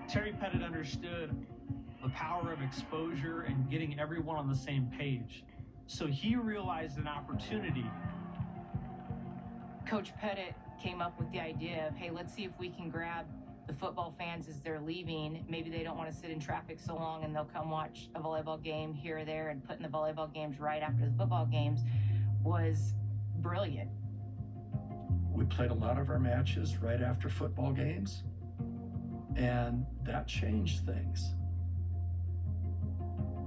Terry Pettit understood the power of exposure and getting everyone on the same page. So he realized an opportunity. Coach Pettit came up with the idea of, hey, let's see if we can grab the football fans as they're leaving. Maybe they don't want to sit in traffic so long and they'll come watch a volleyball game here or there, and putting the volleyball games right after the football games was brilliant. We played a lot of our matches right after football games, and that changed things.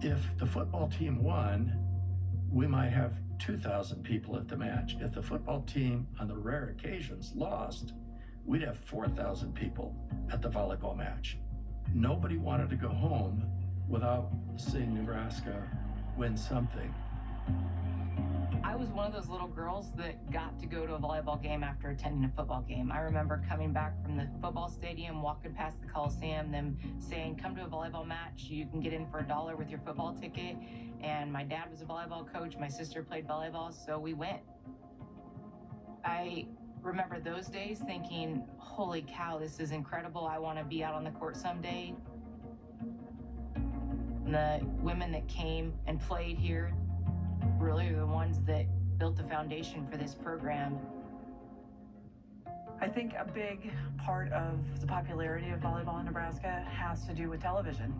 If the football team won, we might have 2,000 people at the match. If the football team, on the rare occasions, lost, we'd have 4,000 people at the volleyball match. Nobody wanted to go home without seeing Nebraska win something. I was one of those little girls that got to go to a volleyball game after attending a football game. I remember coming back from the football stadium, walking past the Coliseum, them saying, come to a volleyball match, you can get in for $1 with your football ticket. And my dad was a volleyball coach, my sister played volleyball, so we went. I remember those days thinking, holy cow, this is incredible, I want to be out on the court someday. And the women that came and played here really are the ones that built the foundation for this program. I think a big part of the popularity of volleyball in Nebraska has to do with television.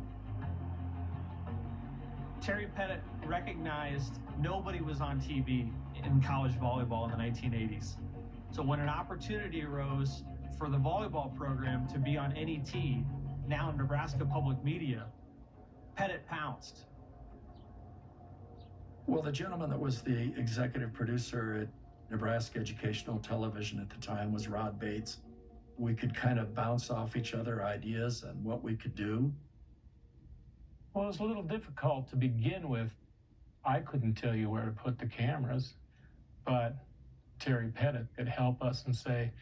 Terry Pettit recognized nobody was on TV in college volleyball in the 1980s. So when an opportunity arose for the volleyball program to be on NET, now Nebraska Public Media, Pettit pounced. Well, the gentleman that was the executive producer at Nebraska Educational Television at the time was Rod Bates. We could kind of bounce off each other ideas and what we could do. Well, it was a little difficult to begin with. I couldn't tell you where to put the cameras, but Terry Pettit could help us and say,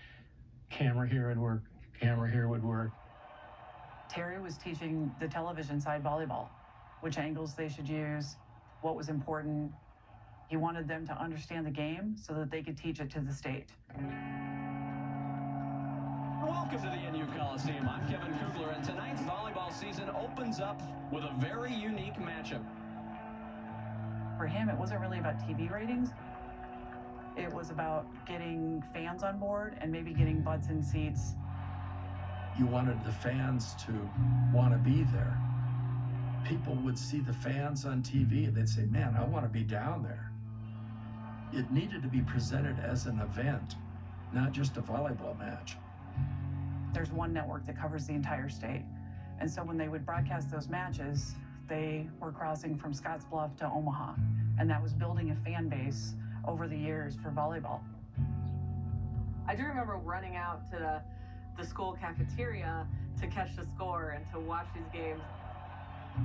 camera here would work, camera here would work. Terry was teaching the television side volleyball, which angles they should use, what was important. He wanted them to understand the game so that they could teach it to the state. Welcome to the NU Coliseum. I'm Kevin Kugler, and tonight's volleyball season opens up with a very unique matchup. For him, it wasn't really about TV ratings. It was about getting fans on board and maybe getting butts in seats. You wanted the fans to want to be there. People would see the fans on TV and they'd say, man, I want to be down there. It needed to be presented as an event, not just a volleyball match. There's one network that covers the entire state. And so when they would broadcast those matches, they were crossing from Scottsbluff to Omaha. And that was building a fan base over the years for volleyball. I do remember running out to the school cafeteria to catch the score and to watch these games.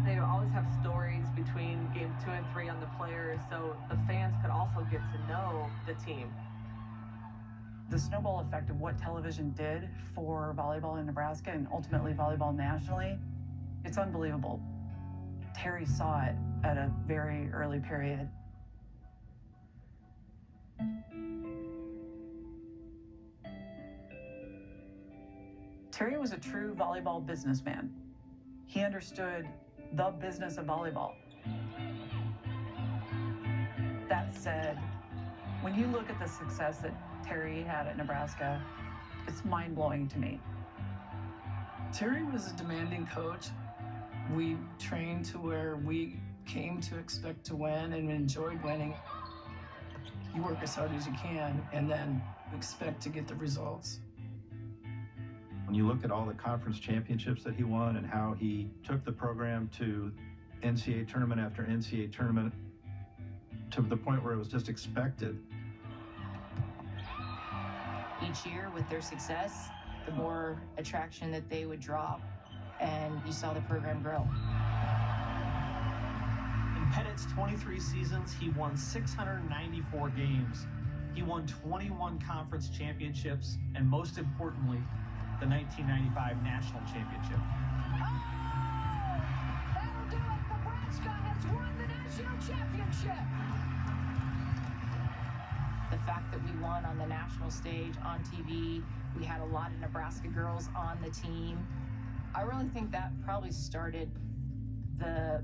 They always have stories between game 2 and 3 on the players, so the fans could also get to know the team. The snowball effect of what television did for volleyball in Nebraska and ultimately volleyball nationally, it's unbelievable. Terry saw it at a very early period. Terry was a true volleyball businessman. He understood the business of volleyball. That said, when you look at the success that Terry had at Nebraska, it's mind-blowing to me. Terry was a demanding coach. We trained to where we came to expect to win and enjoyed winning. You work as hard as you can and then expect to get the results. When you look at all the conference championships that he won and how he took the program to NCAA tournament after NCAA tournament to the point where it was just expected. Each year with their success, the more attraction that they would draw, and you saw the program grow. In Pettit's 23 seasons, he won 694 games. He won 21 conference championships, and most importantly, the 1995 national championship. That'll do it. Nebraska has won the national championship. The fact that we won on the national stage, on TV, we had a lot of Nebraska girls on the team. I really think that probably started the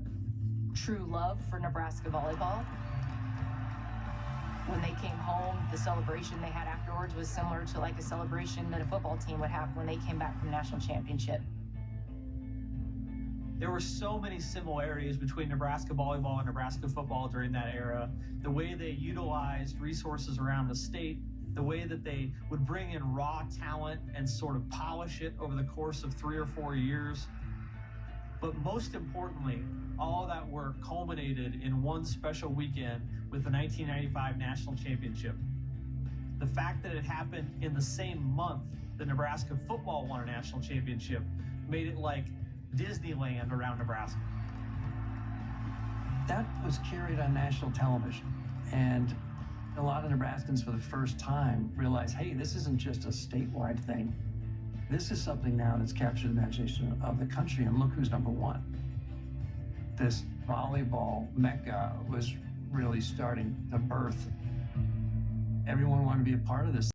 true love for Nebraska volleyball. When they came home, the celebration they had afterwards was similar to like a celebration that a football team would have when they came back from national championship. There were so many similarities between Nebraska volleyball and Nebraska football during that era. The way they utilized resources around the state, the way that they would bring in raw talent and sort of polish it over the course of 3 or 4 years. But most importantly, all of that work culminated in one special weekend with the 1995 National Championship. The fact that it happened in the same month that Nebraska football won a national championship made it like Disneyland around Nebraska. That was carried on national television, and a lot of Nebraskans for the first time realized, hey, this isn't just a statewide thing. This is something now that's captured the imagination of the country, and look who's number one. This volleyball mecca was really starting to birth. Everyone wanted to be a part of this.